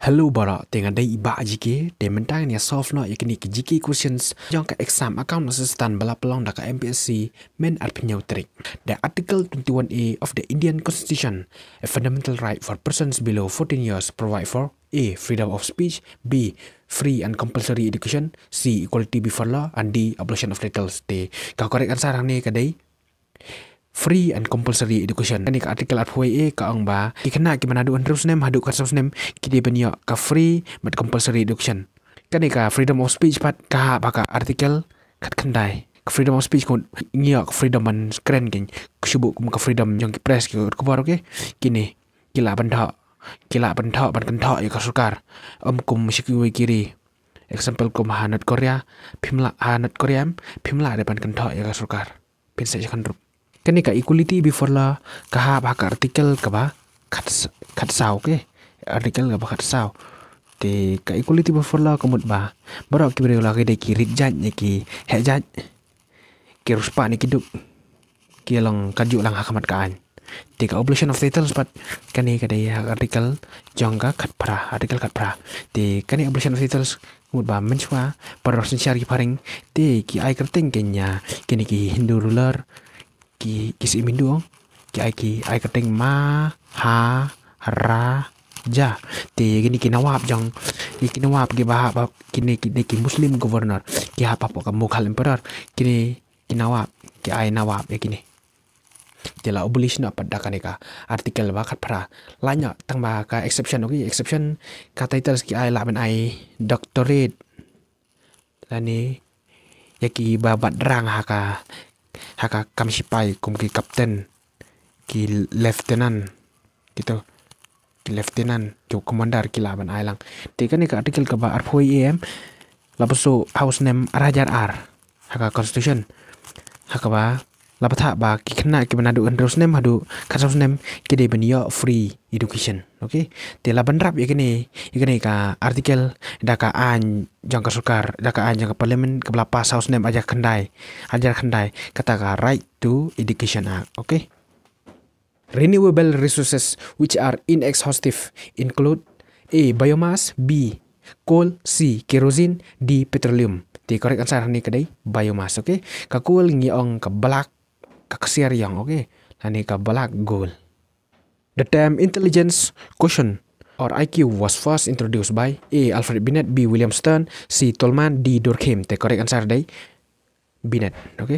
Hello bara dengan day iba GK de mentang ni solve no yakni ki GK questions jong ka exam account assistant bala pelong da ka Mpsc men at penyau trik. The article 21A of the Indian Constitution, a fundamental right for persons below 14 years, provide for A. Freedom of speech, B. Free and compulsory education, C. Equality before law, and D. Abolition of titles. D. Ka correct answer hang ni ka day free and compulsory education. Ini ka artikel artway ka ang ba kena ki manadu terus nem hadu ka sos nem ki dia benya ka free but compulsory education. Kan ka freedom of speech pat ka baka artikel kat kendai. Freedom of speech kon ngia freedom man keren kin kusubuk ka freedom yang ki press ki ko baru ke kini kila bantha ban kentha ya ka sukar kum sikui kiri example kum hanat Korea phimla hanat Korea phimla depan kentha ya ka sukar pin sa kan rup. Kan ka equality before law ka ba ka artikel ka ba khat sao ke artikel ka ba khat sao te ka equality before law kamut ba baro ki bre la ke de ki rit jaj ki he jaj ki ruspa ni kiduk ki lang kaju lang hakamat kaan te ka abolition of titles pat kan ka de artikel jongga khat pra artikel khat pra te kan abolition of titles kamut ba menchwa parosin syari paring te ki ai kerting kenya kini ki Hindu ruler ki si mindu ki ai keting ma ha ra ja te gini ki nawab jang ki nawab ki ba kini ki muslim governor ki apa po ka mukhal emperor kini ki nawab ki ai nawab ya kini jela abolition apa dak ka artikel ba khat pra lanya tang ba ka exception exception ka titles ki ai la ben ai doctorate lani ya ki ba badrang haka kamsipai kum ki kapten ki lieutenant gitu ki lieutenant ki komandar ki laban ailang te kan ka artikel ka ba arphoi am lapaso house name rajar ar haka constitution haka ba lapatha ba ki khna ki banadu andros name hadu khasos name ki de benia free education okay te laban rap ikini ka artikel da ka an jang ka sukar da ka an jang ka parliament ka belapa house name ajar khandai kata ka right to education act okay. Renewable resources which are inexhaustive include A. Biomass, B. Coal, C. Kerosene, D. Petroleum. Te correct answer ni kadai biomass okay. Ka coal ngiong ka balak ka kasiar yang okay. Ani ka balak goal. The term intelligence quotient or IQ was first introduced by A. Alfred Binet, B. William Stern, C. Tolman, D. Durkheim. The correct answer day Binet. Okay.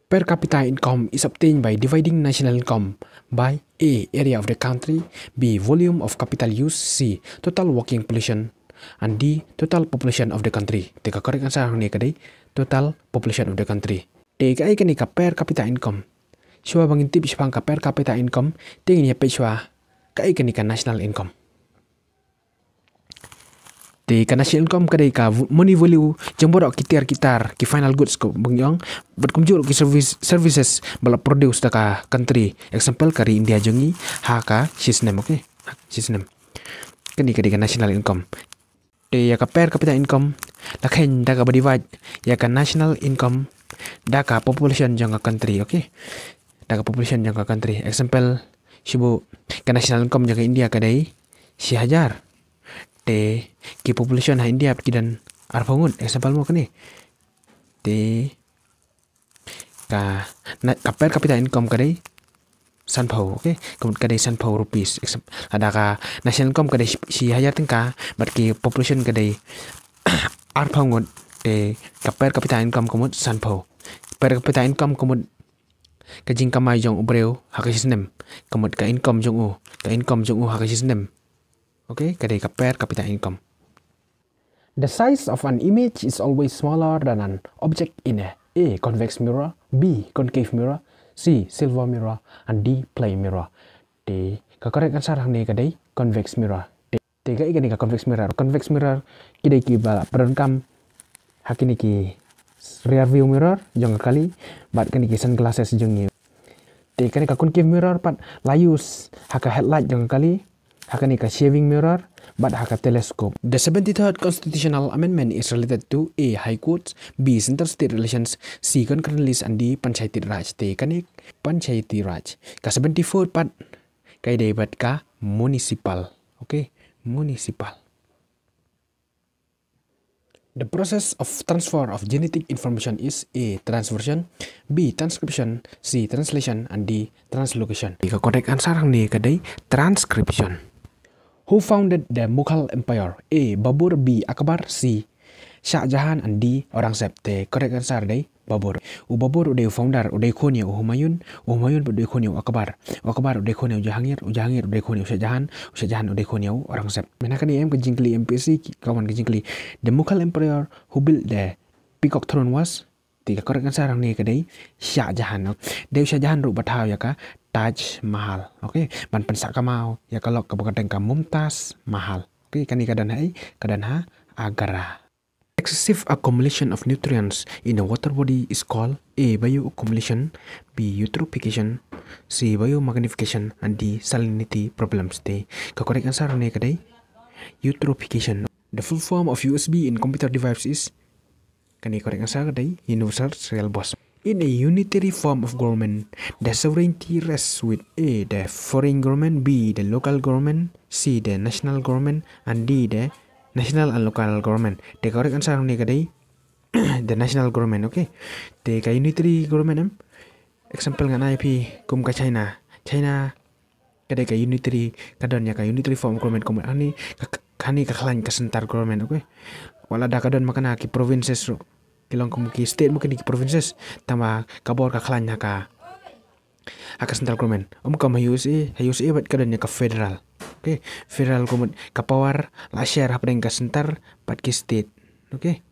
Per capita income is obtained by dividing national income by A. Area of the country, B. Volume of capital use, C. Total working population, and D. Total population of the country. The correct answer ni kadai total population of the country. Te ka ai ka per capita income. Shua bangin tip shpang ka per capita income tingin ya pe shua ka ai ka national income. Te ka national income kadai ka money value jambor kitar ki final goods ko bangyong berkumjur ki services bala produce da ka country example kari India jongi ha ka system okay system kani ka national income. Te ya ka per capita income la khen da ka divide ya ka national income da ka population jang ka country okay. Da ka population jang ka country example shibu ka national income jang ka India kadai 1000 te ki population ha India kidan arbangun example mo kani te ka per capita income kadai sanpau okay kemudian kadai sanpau rupees ada ka national income kadai 1000 tengka but ki population kadai arbangun te ka per capita income komod sanpau per capita income komod ka jingkamai jong ubreu hakisnem komod ka income jong u hakisnem okay kadai ka per capita income. The size of an image is always smaller than an object in A. Convex mirror, B. Concave mirror, C. Silver mirror, and D. Plane mirror. Te ka correct answer ni kadai convex mirror. Te ka ikani ka convex mirror. Convex mirror kidai ki ba perangkam hakini ki rear view mirror jong kali bat kani ki sunglasses jong ni. Te kani ka concave mirror pat layus haka headlight jong kali hakani ka shaving mirror but haka telescope. The 73rd constitutional amendment is related to A. High courts, B. Inter-state relations, C. Concurrent list, and D. Panchayati Raj. Te kanik Panchayati Raj. Ka 74th part kai dei bat ka municipal. Okay, municipal. The process of transfer of genetic information is A. Transversion, B. Transcription, C. Translation, and D. Translocation. The correct answer ni kadai transcription. Who founded the Mughal Empire? A. Babur, B. Akbar, C. Shah Jahan, and D. Aurangzeb. The correct answer day Babur. Babur udah founder, udah khoni Humayun, Humayun udah khoni Akbar, Akbar udah khoni Jahangir, Jahangir udah khoni Shah Jahan udah khoni Aurangzeb. Menakan em kejingkli Mpsc kawan kejingkli. The Mughal Emperor who built the Peacock Throne was tiga correct answer ni kadai Shah Jahan. Dew Shah Jahan ru bathaw ya ka Taj Mahal. Okay, ban pensak kamau ya kalau kabukadeng ka Mumtaz Mahal. Okay, kani kadan ha Agra. Excessive accumulation of nutrients in a water body is called A. Bioaccumulation, B. Eutrophication, C. Biomagnification, and D. Salinity problems. The correct answer ni kadai eutrophication. The full form of USB in computer device is kani correct answer kadai Universal Serial Bus. In a unitary form of government, the sovereignty rests with A. the foreign government, B. the local government, C. the national government, and D. the national and local government. The correct answer ni kadai the national government. Okay, the unitary government example ngan IP kum ka China kadai ka unitary kadon ya ka unitary form government kum ani kani ka klan ka sentar government. Okay, wala da kadon makana ki provinces ro kilong kum ki state mungkin ki provinces tama kabor ka klan ka central government kam USA bat kadon ya ka federal. Okay, federal government kapawar la share hapdeng ka sentar pat ki state. Okay,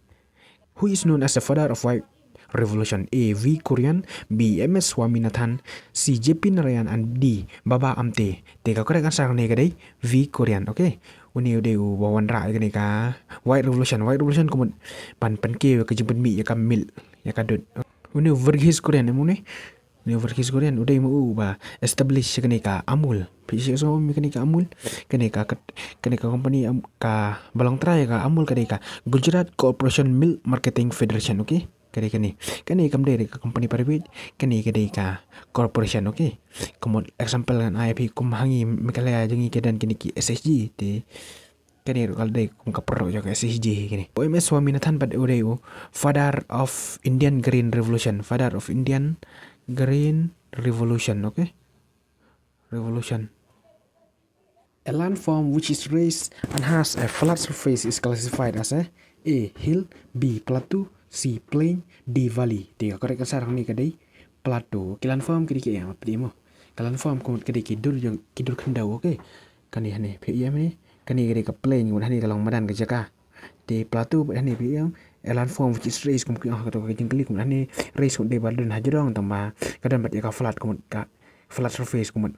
who is known as the father of white revolution? A. V. Kurian, B. M.S. Swaminathan, C. J.P. Narayan, and D. Baba Amte. Teka correct answer ni kadai V. Kurian. Okay, uni udah bawan ra ni ka white revolution kumud pan ke ka jemput mi ya ka mil ya ka dut uni Verghese Kurian ni Verghese Kurian udah mau ba establish kani ka Amul pisi so mi kani ka Amul kani ka company ka balong tray ka Amul kani ka Gujarat Corporation Milk Marketing Federation. Okay, kani kam dari ka company private kani ka corporation. Okay, komod example kan IP kum hangi Meghalaya jangi kedan kini ki SSG te kani kal dai kum ka pro jo ka SSG kini MS Swaminathan pad udah father of Indian Green Revolution. Okay, revolution. A landform which is raised and has a flat surface is classified as A. Hill, B. Plateau, C. Plain, D. Valley. Tiga correct answer ni kadai plateau. Landform kiri yang apa dia mo? Landform kum kadai kidul kendau. Okay, kani hani PM ni kani kadai ka plain kum hani kalong madan ka jaka. Di plateau hani PM a landform which is raised kum ka jengkeli kum hani raised kum de badan hajrong tamba kadan bat ka flat kum ka flat surface kum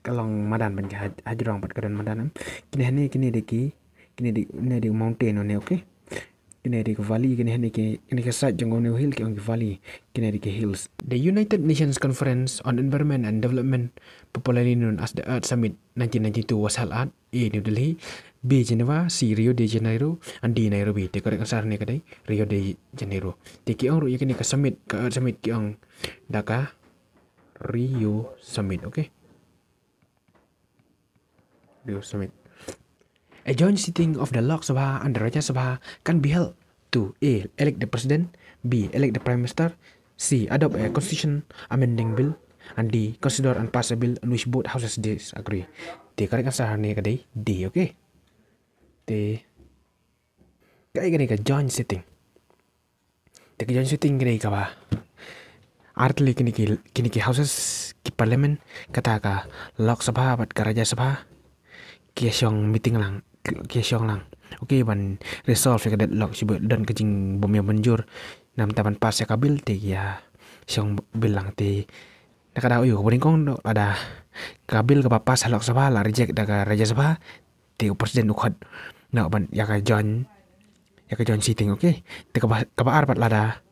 kalong madan ban ka hajrong bat kadan madan kini di mountain one. Okay, kini di valley kini ke side jong one hill ke valley kini di hills. The United Nations Conference on Environment and Development, popularly known as the Earth Summit 1992, was held at A. New Delhi, B. Geneva, C. Rio de Janeiro, and D. Nairobi. The correct answer ni kadai Rio de Janeiro. Ti ki ong ru yakini ka summit ka Earth Summit ki ong daka Rio Summit. Okay, Rio Summit. A joint sitting of the Lok Sabha and the Rajya Sabha can be held to A. elect the president, B. elect the prime minister, C. adopt a constitution amending bill, and D. consider and pass a bill on which both houses disagree. The correct answer ni kadai D. Okay, the ka joint sitting. The joint sitting kadai ka ba artli kini ki houses ki parliament kata ka Lok Sabha bat ka Rajya Sabha kiasyong meeting lang. Okay, ban resolve ka deadlock sibu dan kejing bom yang banjur nam taban pas ya kabil te ya syong bilang te nakada uyu beringkong ada kabil ka pas Lok Sabha la reject da ka Rajya Sabha te presiden ukhad na ban ya ka join sitting. Okay, te ka baar pat lada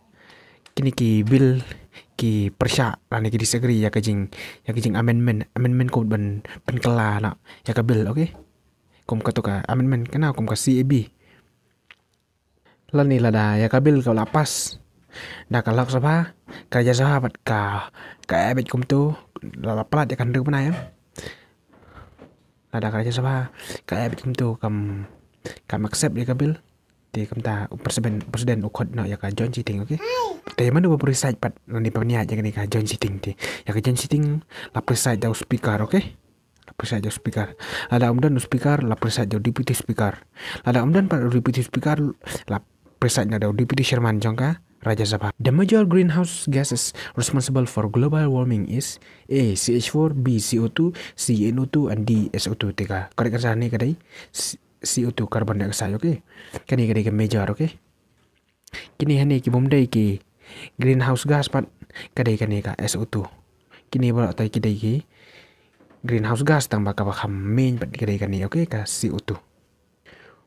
kini ki bill ki persya la ni ki disagree ya kejing amendment ko ban penkela na ya ka bill. Okay, kum katoka amendment kana kum ka CAB lani lada ya kabil ka lapas da ka Lok Sabha ka Rajya Sabha bat ka abet kum tu la plat ya kan ru panayam lada ka Rajya Sabha ka ai bitum tu kam accept dia ka bill ti kam ta presiden ukod no ya ka joint sitting okay te mana ba preside pat ni pania jangan ni ka joint sitting ti ya ka joint sitting la preside dau speaker okay la preside dau speaker ada umdan speaker la preside dau deputy speaker ada umdan pa deputy speaker la preside dau deputy chairman jangka Rajya Sabha. The major greenhouse gases responsible for global warming is A. CH4, B. CO2, C. NO2, and D. SO2. Tiga. Korek answer ni kadai CO2 carbon dioxide. Okay. Kani kadai ke major. Okay. Kini hani ki bomdai ki greenhouse gas pat kadai kani ka SO2. Kini bolak tai kadai ki greenhouse gas tang baka bakam main pat kadai kani. Okay ka CO2.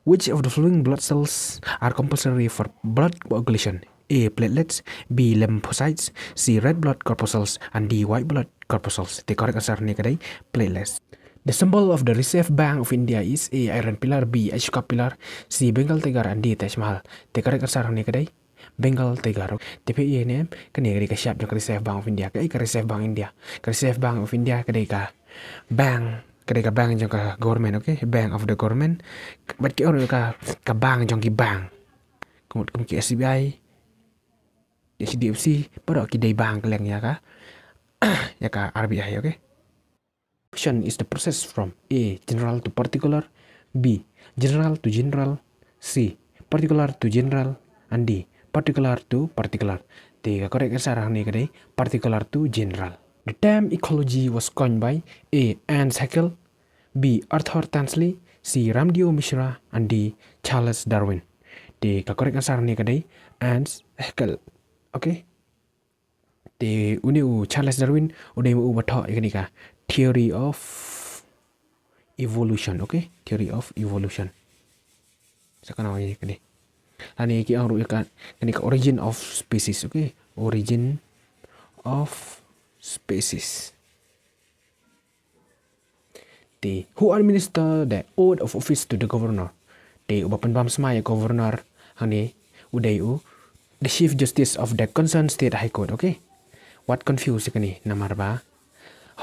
Which of the following blood cells are compulsory for blood coagulation? A. Platelets, B. Lymphocytes, C. Red blood corpuscles, and D. White blood corpuscles. The correct answer ni kadai platelets. The symbol of the Reserve Bank of India is A. Iron pillar, B. Ashoka pillar, C. Bengal tiger, and D. Taj Mahal. The correct answer ni kadai Bengal tiger. TPI ni kani kadai ka siap jang Reserve Bank of India. Kadai ka Reserve Bank India. Ka Reserve Bank of India kadai ka bank. Kadai ka bank jang ka government. Okay, bank of the government. But ki orang ka bank jang ki bank. Kemudian ki SBI. HDFC pada kidai bank keleng ya ka ya ka RBI. Okay. Question is the process from A. General to particular, B. General to general, C. Particular to general, and D. Particular to particular. Tiga correct answer ni kadai particular to general. The term ecology was coined by A. Ernst Haeckel, B. Arthur Tansley, C. Ramdio Mishra, and D. Charles Darwin. Tiga correct answer ni kadai Ernst Haeckel. Okay. Di uni Charles Darwin udah mau baca ini ka theory of evolution. Okay, theory of evolution. Sekarang ini kan ni. Ani ki ang ruikan ini ka origin of species. Okay, origin of species. Di who administer the oath of office to the governor? Di ubapan bam semaya governor hani udah the Chief Justice of the concerned state high court. Okay, what confuse kan ni namar ba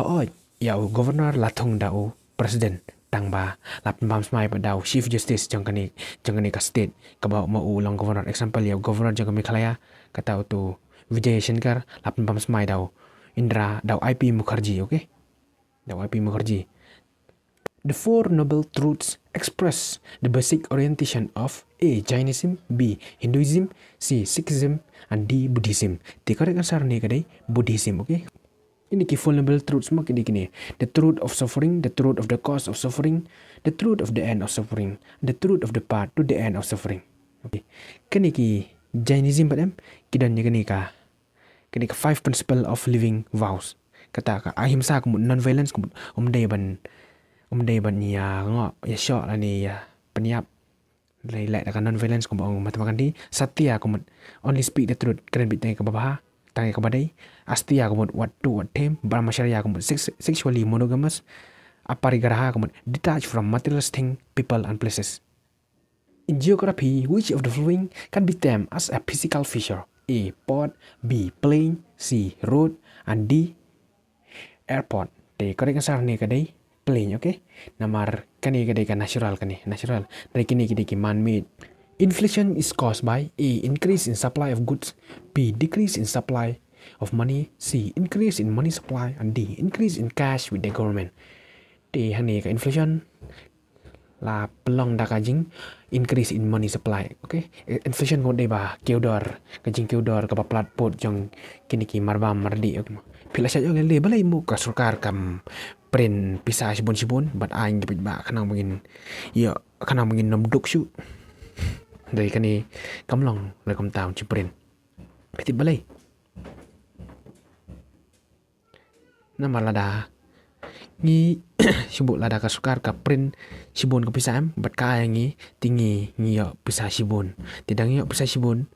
ho ya governor lathong dau president tang ba lap bam smai ba dau Chief Justice jang kan ni ka state ka ba mau ulang governor example ya governor jang Meghalaya kata tu Vijay Shankar lap bam smai dau Indra dau IP Mukherjee. Okay, dau IP Mukherjee. The Four Noble Truths express the basic orientation of A. Jainism, B. Hinduism, C. Sikhism, and D. Buddhism. The correct answer ni kadai Buddhism. Okay. Ini ki Four Noble Truths mak kini. The truth of suffering, the truth of the cause of suffering, the truth of the end of suffering, the truth of the path to the end of suffering. Okay. Kini ki Jainism padam kidan ni kini ka five principle of living vows. Kata ka ahimsa kumut non-violence kumut umday ban ya ngo ya syok lah ni ya peniap lai dengan non-violence kumut matemakan di satya kumut only speak the truth keren bit ke babah tangi ke badai astia kumut what to what time brahmacharya kumut sexually monogamous aparigraha kumut detached from material things, people and places. In geography, which of the following can be termed as a physical feature? A. Port, B. Plain, C. Road, and D. Airport. The correct answer ni kadai plain. Okay, namar kani kadai ka natural kani natural dari kini kadai ki man-made. Inflation is caused by A. Increase in supply of goods, B. Decrease in supply of money, C. Increase in money supply, and D. Increase in cash with the government. Di hani ka inflation la pelong dak ajing increase in money supply. Okay, inflation ko dei ba keudor kajing keudor ka plat pot jong kini ki marbam mardi. Okay, pila saja le balai mu ka surkar kam print pisah sibun bat aing gepit ba kanang mungkin ya kanang mungkin nom duk syu dari kani kamlong le kam taw ci print peti balai na malada ni sibuk lada ka sukar ka print sibun ka pisah bat ka ngi tingi ngi pisah sibun tidang yo pisah sibun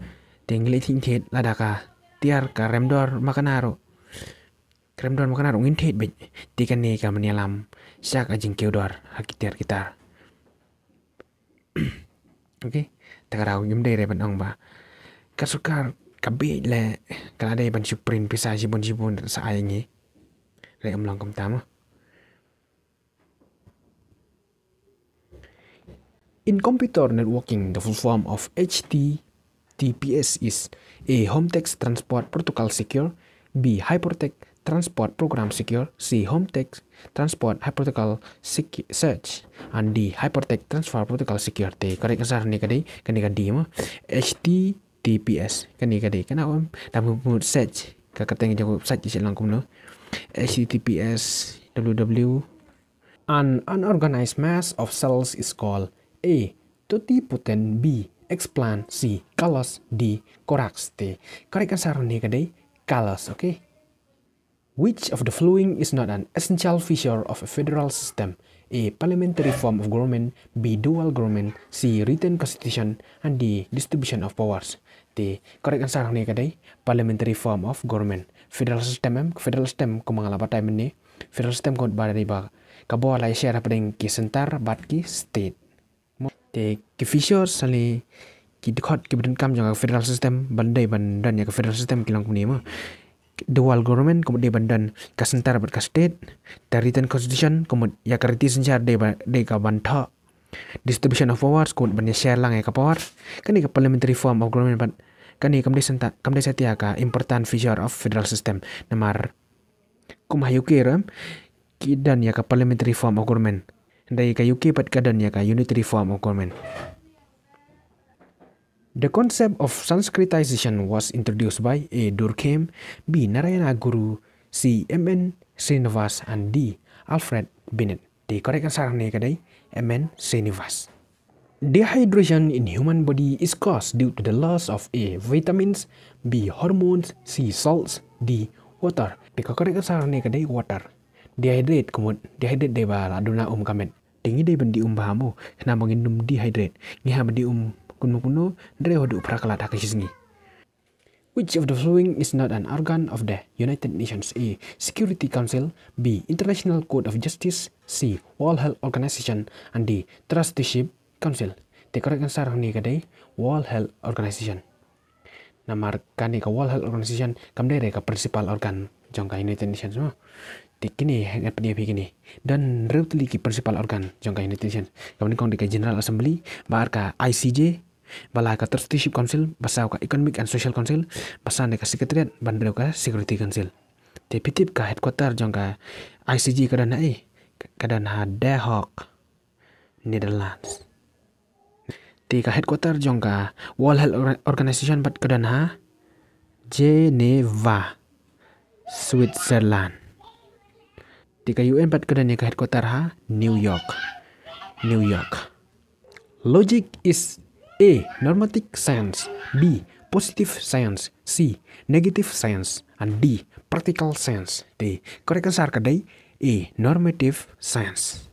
tingli ting thet lada ka tiar ka remdor makanaro kremdor makanaro ngin thet be tikan ni ka manialam sak ajing keudor hakitiar kita. Okay, takarau yum dei ban ong ba ka sukar ka be le kala dei ban supreme pisah sibun sa ai ngi le amlang kam tama In computer networking, the full form of HTTPS is A. Home Text Transport Protocol Secure, B. Hypertext Transport Program Secure, C. Home Text Transport Hypertext Search, and D. Hypertext Transfer Protocol Secure. Te correct answer ni kadai kani kadi mo HTTPS kani kadai kana om dalam search ka kata yang jago search silang kumno HTTPS www. An unorganized mass of cells is called A. Totipotent, B. Explant, C. Callus, D. Corax. Te correct answer ni kadai callus. Okay. Which of the following is not an essential feature of a federal system? A. Parliamentary form of government, B. Dual government, C. Written constitution, and D. Distribution of powers. The correct answer ni kadai parliamentary form of government. Federal system ko mga labatay man ni federal system ko ba ba kabo la share padeng ki sentar bat ki state. The ki features sali ki dikot ki bidun kam jang federal system bandai bandan ya federal system kilang ni mo. Dual government kemudian bandan ka sentar bat ka state. The written constitution kemudian ya kariti senjar de ka bantha. Distribution of powers kod ban share lang ya ka power. Kani ka parliamentary form of government but kani kamde setia ka important feature of federal system. Namar kumahayu kiram kidan ya ka parliamentary form of government. Dai ka UK pat kadan ya ka unitary form of government. The concept of Sanskritization was introduced by A. Durkheim, B. Narayana Guru, C. M.N. Srinivas, and D. Alfred Binet. The correct answer ni kadai M.N. Srinivas. Dehydration in human body is caused due to the loss of A. Vitamins, B. Hormones, C. Salts, D. Water. The correct answer ni kadai water. Dehydrate dehydrate de ba aduna kamet. Tingi de bandi bahamo kena menginum dehydrate. Ngiha bandi kuno dre hodu prakala takisngi. Which of the following is not an organ of the United Nations? A. Security Council, B. International Court of Justice, C. World Health Organization, and D. Trusteeship Council. The correct answer ni kadai World Health Organization. Namar kani ka World Health Organization kamdere ka principal organ jangka United Nations mo. Kini hangat dia begini dan relatively ki principal organ jangka United Nations. Kemudian kong di General Assembly bahar ka ICJ, bala ka Trusteeship Council, basaw ka Economic and Social Council, basaw ka Secretariat, bandrew ka Security Council. Tipitip ka headquarter jangka ICJ kadan ha The Hague, Netherlands. Ti ka headquarter jangka World Health Organization pat kadan ha Geneva, Switzerland. Tika UN pat kadan ya headquarter ha New York. Logic is A. Normative science, B. Positive science, C. Negative science, and D. Practical science. The correct answer kadai A. Normative science.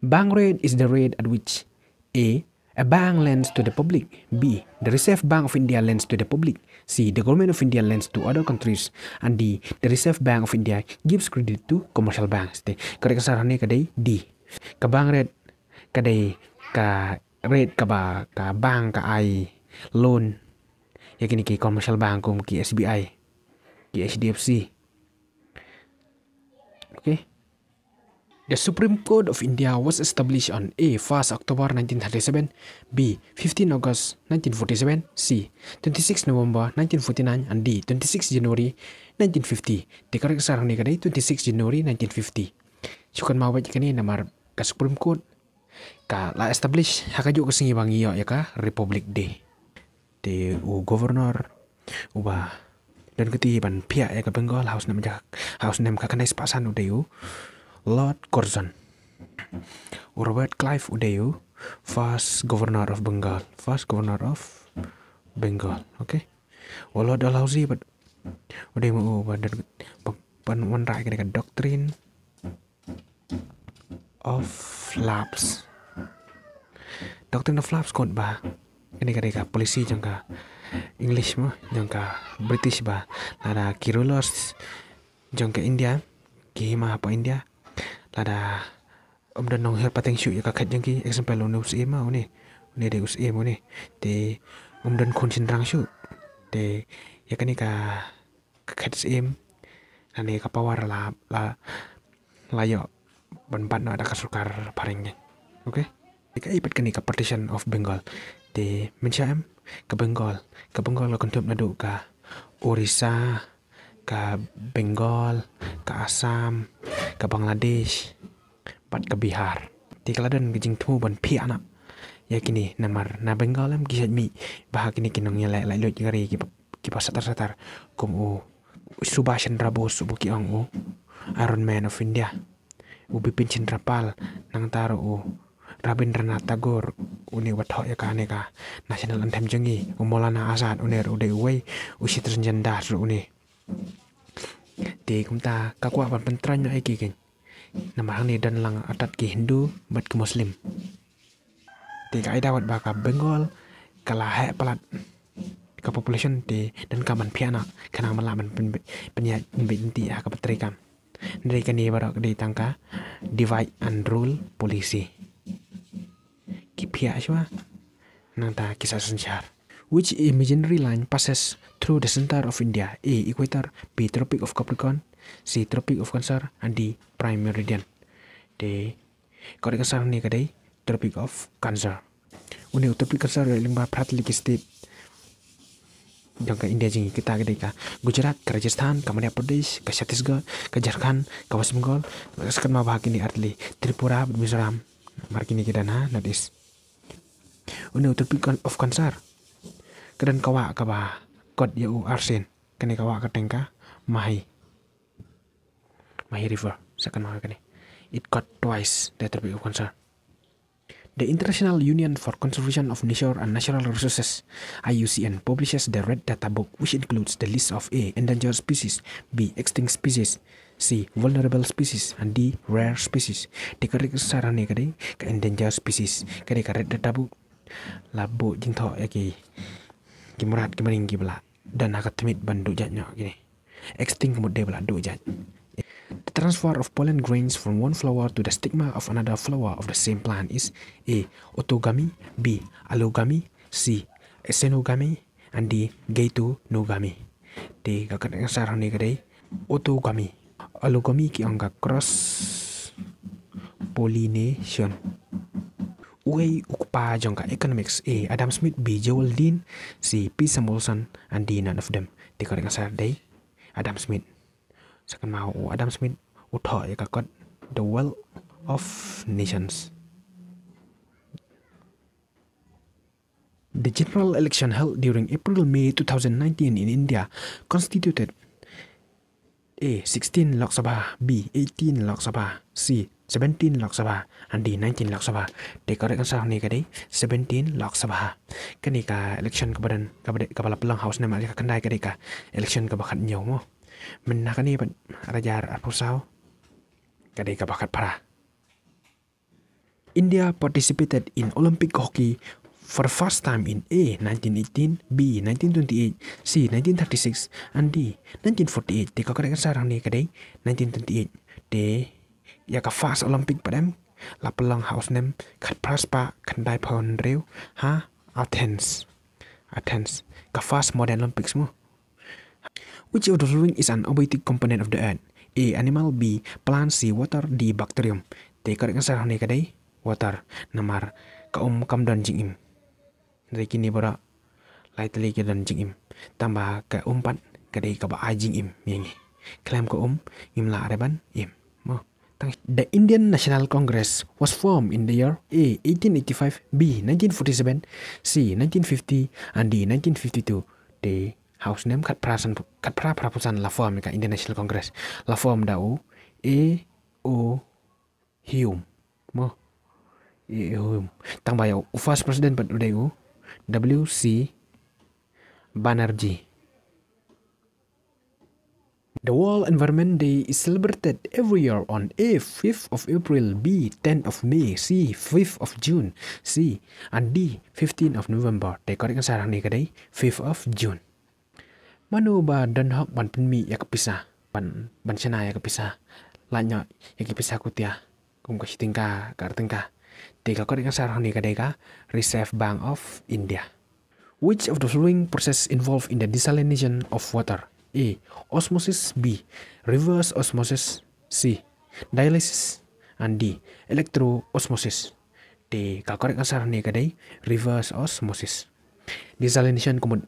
Bank rate is the rate at which A. A bank lends to the public, B. The Reserve Bank of India lends to the public, C. The Government of India lends to other countries, and D. The Reserve Bank of India gives credit to commercial banks. The correct answer ni kadai D. Ka bank rate kadai ka rate ka ba ka bank ka ai loan ya kini ki commercial bank kum ki SBI ki HDFC. Okay. The Supreme Court of India was established on A. 1st October 1937, B. 15 August 1947, C. 26 November 1949, and D. 26 January 1950. The correct answer ni kadai 26 January 1950. Sukan mau baca kini namar ka Supreme Court ka la establish hakajo kasingi bangiyo ya ka Republic Day. The governor uba dan ketiban pihak ya ka Bengal house nam ka kanai sepasan udayu Lord Curzon, Robert Clive udayu first governor of Bengal. Okay. Walau Dalhousie but udayu pan rai ka doctrine of lapse. Doctrine of lapse kon ba kini ka polisi jangka English mo jangka British ba lada kirulos jangka India ki ma pa India lada dan nong her pateng shu ya kakat jangki example lo news ema ni de us emo ni te dan konsin rang shu te ya kani ka kakat em ane ka power la yo ban no ada kasukar paringnya. Okay. Ka ipat kani ka partition of Bengal. Te mencam ke Bengal la kontup nadu ka Orissa, ka Bengal, ka Assam, ka Bangladesh, pat ka Bihar. Te kaladan gijing tu ban pi anak. Ya kini namar na Bengal am kisah mi bah kini kinong ya lai lot gari ki satar kum o Subhash Chandra Bose bu ki ang o Iron Man of India. U Bipin Chandra Pal nang taro o Rabindranath Tagore uni wathok ya kane ka national anthem jangi Maulana Azad uner ude uwei usi Ranjan Das uni te kumta kakwa pan pentranya iki ken namang ni dan lang atat ki Hindu bat ki Muslim te kai dawat ba ka Bengal kala he palat ka population te dan ka man piana kana mala man penya binti ka patrikam dari kani barak di tangka divide and rule policy Kipia Ashwa Nanta Kisah Sanchar, which imaginary line passes through the center of India, A. Equator, B. Tropic of Capricorn, C. Tropic of Cancer, and D. Prime Meridian. The correct answer ni kadai Tropic of Cancer. Uni Tropic Cancer lingba pratlik state yang ke India jingi kita kadai ka Gujarat, ke Rajasthan, ke Madhya Pradesh, ke Chhattisgarh, ke Jharkhand, ke West Bengal, sekarang bahag ini artli Tripura, Mizoram, markini kita na nadis. Uni Tropic of Cancer kedan kawa ka ba kod yau arsen kani kawa ka tengka Mahi River sakan ma kani it cut twice the Tropic of Cancer. The International Union for Conservation of Nature and Natural Resources IUCN publishes the Red Data Book, which includes the list of A. endangered species, B. extinct species, C. vulnerable species, and D. rare species. Dikarik sarane kadai ka endangered species kadai ka Red Data Book labo jingtho yaki kimurat kimaring kibla dan akatemit bandu jatnya gini extinct mode bla do jat. The transfer of pollen grains from one flower to the stigma of another flower of the same plant is A. autogamy, B. allogamy, C. xenogamy, and D. geitonogamy. Di kakak sarang ni kadai autogamy. Allogamy ki angka cross pollination. Uai ukpa jangka economics A. Adam Smith, B. Joel Dean, C. P. Samuelson, and D. none of them. Di korek asar day Adam Smith. Sakan mau Adam Smith utho ya kakot the wealth of nations. The general election held during April-May 2019 in India constituted A. 16 Lok Sabha, B. 18 Lok Sabha, C. 17 Lok Sabha, and D. 19 Lok Sabha. The correct answer ni kadai 17 Lok Sabha. Kani ka election kabadan kabala pelang house na mali ka kandai kadai ka election ka bakat nyaw mo. Men nakani pan rajar arpusaw kadai ka bakat para. India participated in Olympic hockey for the first time in A. 1918, B. 1928, C. 1936, and D. 1948. The correct answer ni kadai 1928. The ya ka fast Olympic padam la pelang house nem khat praspa khandai phon reu ha Athens ka fast modern Olympics mo. Which of the following is an abiotic component of the earth? A. animal, B. plant, C. water, D. bacterium. The correct answer ni kadai water. Namar kaum kam dan jingim. Dari kini bara lai tali ke dan jingim. Tambah ke umpat kadai ka ba jingim yengi. Klaim ka imla areban im. Mo. The Indian National Congress was formed in the year A. 1885, B. 1947, C. 1950, and D. 1952. The House name kat prapusan la form ka Indian National Congress. La form dau A. O. Hume. Mo. A. Hume. Tang bayo first president pat udeu W. C. Banerjee. The World Environment Day is celebrated every year on A. 5th of April, B. 10th of May, C. 5th of June, C. and D. 15th of November. The correct answer ni kadai 5th of June. Manu ba dan hok ban penmi ya kepisah ban cina ya kepisah lanya ya kepisah kutia kum ka sitingka ka artingka. The correct answer ni kadai ka Reserve Bank of India. Which of the following process involved in the desalination of water? A. osmosis, B. reverse osmosis, C. dialysis, and D. electroosmosis. Di kakorek ansar ni kadai reverse osmosis. Desalination kumud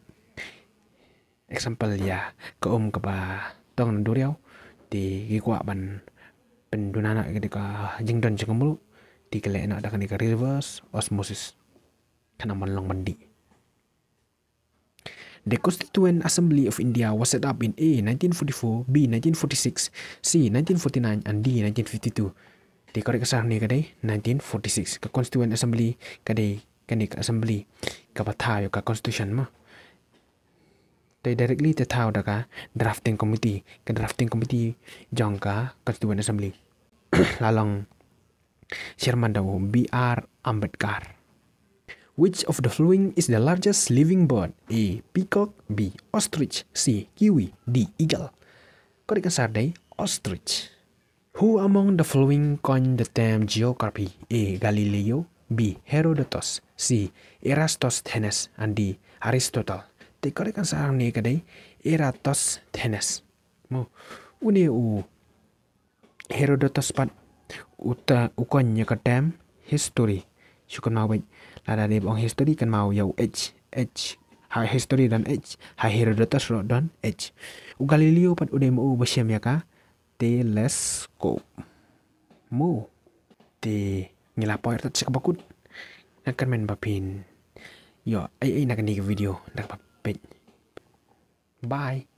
example ya ke ke ba tong duriau di gikwa ban pendunana ketika jingdon cengmulu di kele nak ada kan reverse osmosis kana long mandi. The Constituent Assembly of India was set up in A 1944, B 1946, C 1949 and D 1952. Di korek kasar ni kadai 1946 ke Constituent Assembly kadai kanik assembly ka pathayo ka constitution ma. They directly te thao da ka drafting committee jong ka Constituent Assembly. Lalong chairman da B.R. Ambedkar. Which of the following is the largest living bird? A. Peacock, B. Ostrich, C. Kiwi, D. Eagle. Korek ansar day ostrich. Who among the following coined the term geography? A. Galileo, B. Herodotus, C. Eratosthenes, and D. Aristotle. The correct answer ni kadai Eratosthenes. Mo une u Herodotus pat uta ukonnya ka term history. Syukun mau baik. Lada dia bang history kan mau yau H. High history dan H. High Herodotus dan H. U Galileo pat udah mau bersiam ya ka teleskop. Mo te ngilapoi tat sekabakut. Nakan main bapin. Yo, ai nak ni video dak papet. Bye.